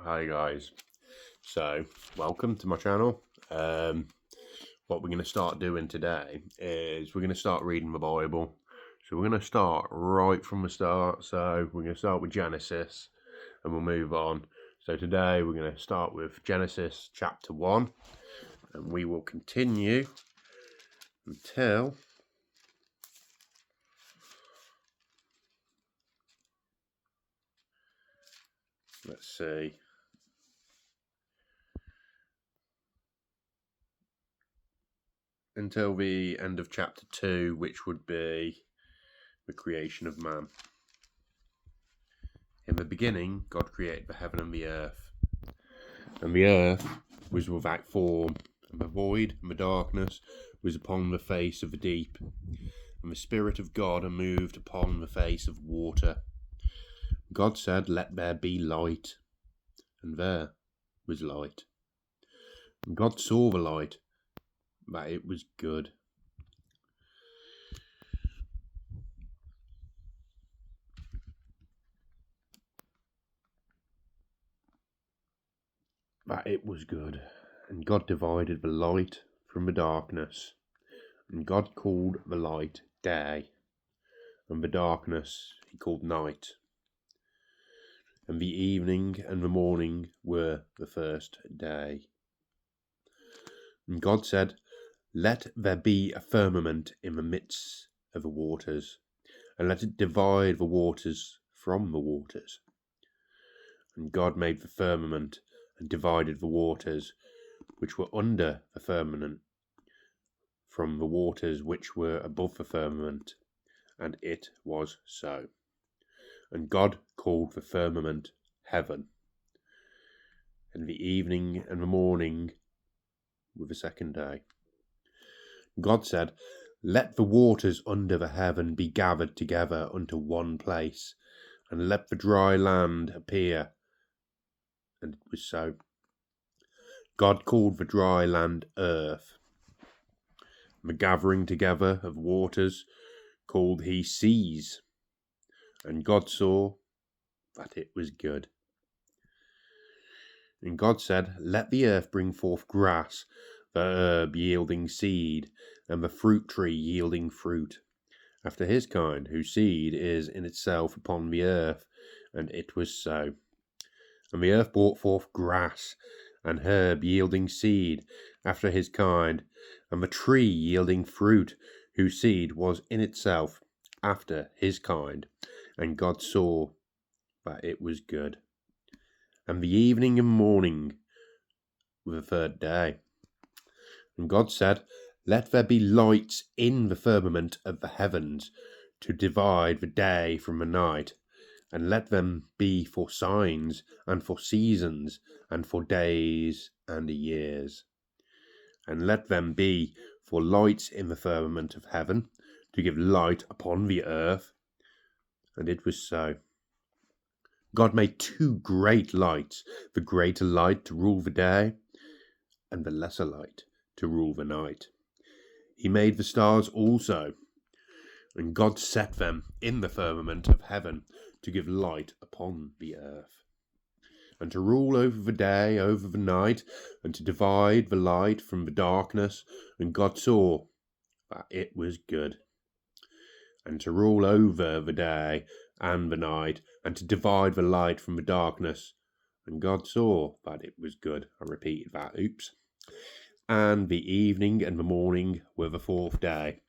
Hi guys, so welcome to my channel. What we're going to start doing today is we're going to start reading the Bible. So we're going to start right from the start. So we're going to start with Genesis and we'll move on. So today we're going to start with Genesis chapter 1 and we will continue until let's see. Until the end of chapter 2, which would be the creation of man. In the beginning, God created the heaven and the earth. And the earth was without form, and the void and the darkness was upon the face of the deep. And the Spirit of God moved upon the face of water. God said, "Let there be light." And there was light. And God saw the light, that it was good. That it was good. And God divided the light from the darkness. And God called the light day, and the darkness he called night. And the evening and the morning were the first day. And God said, "Let there be a firmament in the midst of the waters, and let it divide the waters from the waters." And God made the firmament and divided the waters which were under the firmament from the waters which were above the firmament, and it was so. And God called the firmament heaven. And the evening and the morning were the second day. God said, "Let the waters under the heaven be gathered together unto one place, and let the dry land appear." And it was so. God called the dry land earth. And the gathering together of waters called he seas. And God saw that it was good. And God said, "Let the earth bring forth grass, the herb yielding seed, and the fruit tree yielding fruit, after his kind, whose seed is in itself upon the earth." And it was so. And the earth brought forth grass, and herb yielding seed, after his kind, and the tree yielding fruit, whose seed was in itself, after his kind. And God saw that it was good. And the evening and morning were the third day. And God said, "Let there be lights in the firmament of the heavens, to divide the day from the night, and let them be for signs, and for seasons, and for days and years. And let them be for lights in the firmament of heaven, to give light upon the earth." And it was so. God made two great lights, the greater light to rule the day, and the lesser light to rule the night. He made the stars also, and God set them in the firmament of heaven to give light upon the earth, and to rule over the day, over the night, and to divide the light from the darkness. And God saw that it was good. And to rule over the day and the night, and to divide the light from the darkness. And God saw that it was good. I repeated that, oops. And the evening and the morning were the fourth day.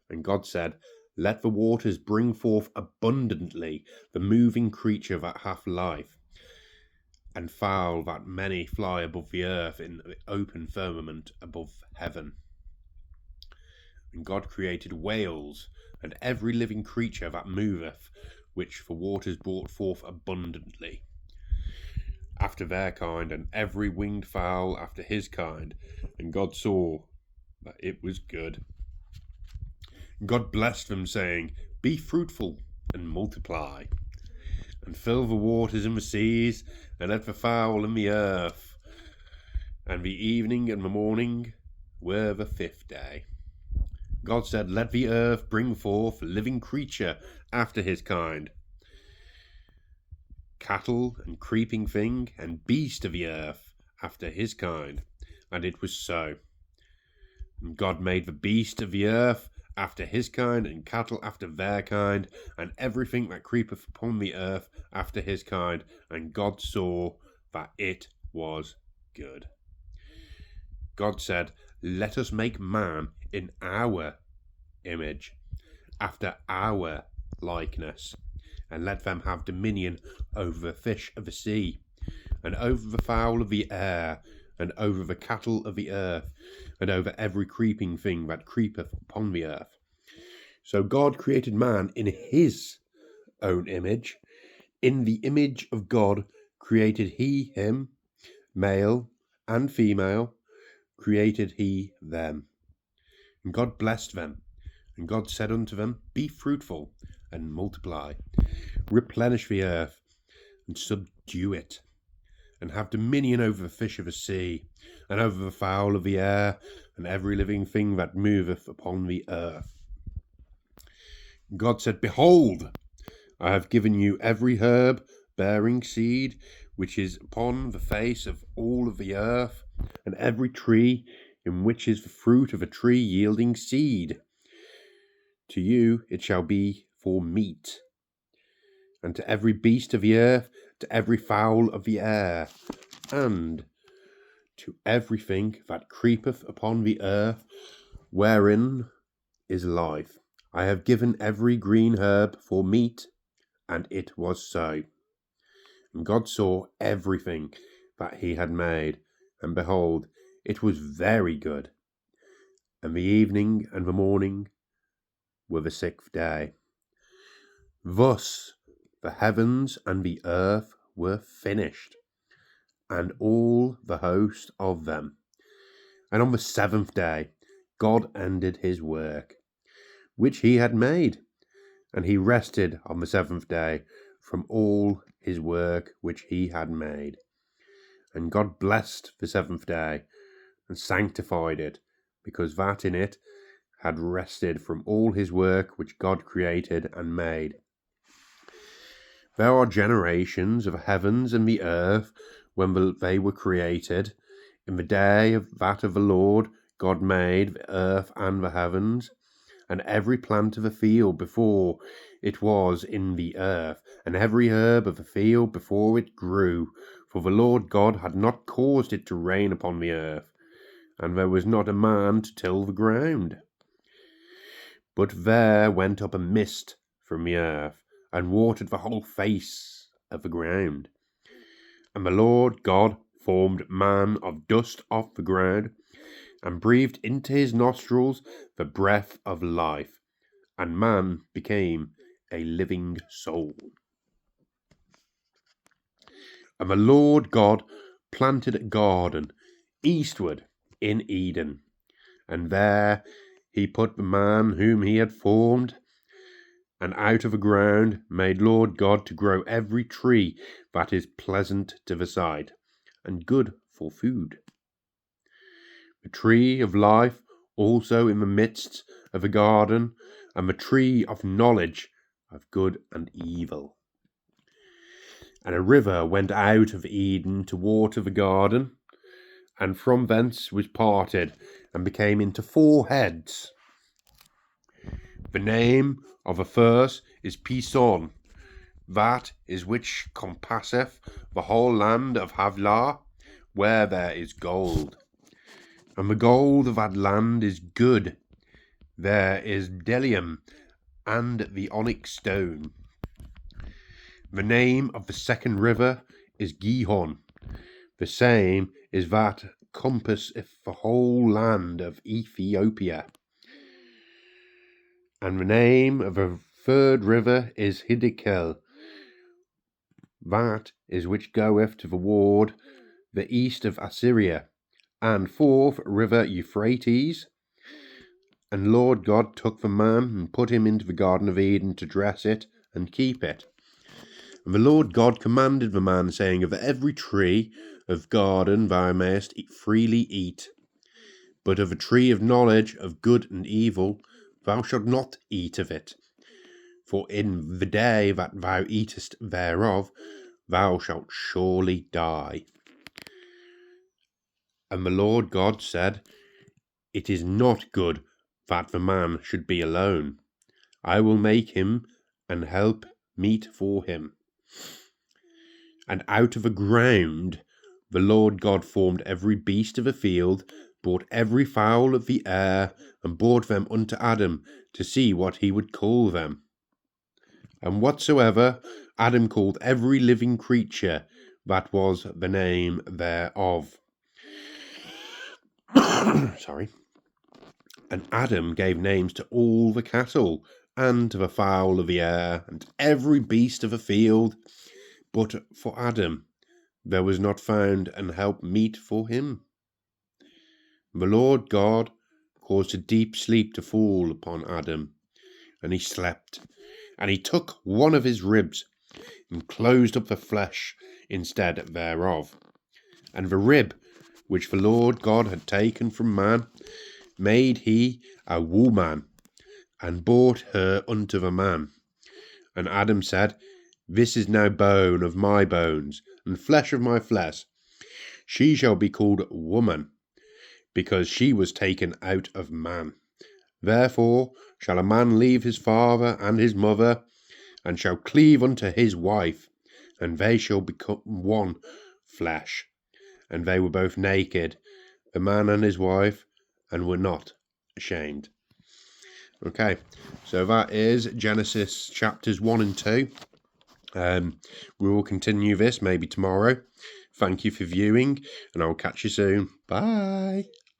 And God said, "Let the waters bring forth abundantly the moving creature that hath life, and fowl that many fly above the earth in the open firmament above heaven." And God created whales, and every living creature that moveth, which the waters brought forth abundantly, after their kind, and every winged fowl after his kind. And God saw that it was good. God blessed them, saying, "Be fruitful, and multiply, and fill the waters and the seas, and let the fowl in the earth." And the evening and the morning were the fifth day. God said, "Let the earth bring forth a living creature after his kind, cattle and creeping thing and beast of the earth after his kind. And it was so. And God made the beast of the earth after his kind, and cattle after their kind, and everything that creepeth upon the earth after his kind. And God saw that it was good. God said, "Let us make man in our image, after our likeness, and let them have dominion over the fish of the sea, and over the fowl of the air, and over the cattle of the earth, and over every creeping thing that creepeth upon the earth." So God created man in his own image. In the image of God created he him, male and female created he them. And God blessed them, and God said unto them, "Be fruitful, and multiply, replenish the earth, and subdue it, and have dominion over the fish of the sea, and over the fowl of the air, and every living thing that moveth upon the earth." God said, "Behold, I have given you every herb bearing seed, which is upon the face of all of the earth, and every tree in which is the fruit of a tree yielding seed. To you it shall be for meat, and to every beast of the earth, to every fowl of the air, and to everything that creepeth upon the earth, wherein is life. I have given every green herb for meat." And it was so. And God saw everything that he had made, and behold, it was very good. And the evening and the morning were the sixth day. Thus the heavens and the earth were finished, and all the host of them. And on the seventh day God ended his work, which he had made, and he rested on the seventh day from all his work which he had made. And God blessed the seventh day, and sanctified it, because that in it had rested from all his work which God created and made. There are generations of the heavens and the earth when they were created, in the day of that of the Lord God made the earth and the heavens, and every plant of the field before it was in the earth, and every herb of the field before it grew. For the Lord God had not caused it to rain upon the earth, and there was not a man to till the ground. But there went up a mist from the earth, and watered the whole face of the ground. And the Lord God formed man of dust off the ground, and breathed into his nostrils the breath of life, and man became a living soul. And the Lord God planted a garden eastward in Eden, and there he put the man whom he had formed, and out of the ground made Lord God to grow every tree that is pleasant to the sight, and good for food. The tree of life also in the midst of the garden, and the tree of knowledge of good and evil. And a river went out of Eden to water the garden, and from thence was parted, and became into 4 heads. The name of the first is Pison, that is which compasseth the whole land of Havilah, where there is gold. And the gold of that land is good. There is bdellium and the onyx stone. The name of the second river is Gihon. The same is that compasseth the whole land of Ethiopia. And the name of the third river is Hiddekel. That is which goeth to the ward the east of Assyria. And fourth river Euphrates. And Lord God took the man and put him into the garden of Eden to dress it and keep it. And the Lord God commanded the man, saying, Of every tree of garden thou mayest freely eat, but of a tree of knowledge of good and evil thou shalt not eat of it. For in the day that thou eatest thereof thou shalt surely die. And the Lord God said, It is not good that the man should be alone. I will make him an help meet for him. And out of the ground the Lord God formed every beast of the field, brought every fowl of the air, and brought them unto Adam, to see what he would call them. And whatsoever Adam called every living creature, that was the name thereof. Sorry. And Adam gave names to all the cattle, and to the fowl of the air, and every beast of the field. But for Adam there was not found an help meet for him. The Lord God caused a deep sleep to fall upon Adam, and he slept. And he took one of his ribs, and closed up the flesh instead thereof. And the rib which the Lord God had taken from man made he a woman, and brought her unto the man. And Adam said, This is now bone of my bones, and flesh of my flesh. She shall be called woman, because she was taken out of man. Therefore shall a man leave his father and his mother, and shall cleave unto his wife, and they shall become one flesh. And they were both naked, the man and his wife, and were not ashamed. Okay, so that is Genesis chapters 1 and 2. We will continue this maybe tomorrow. Thank you for viewing, and I'll catch you soon. Bye.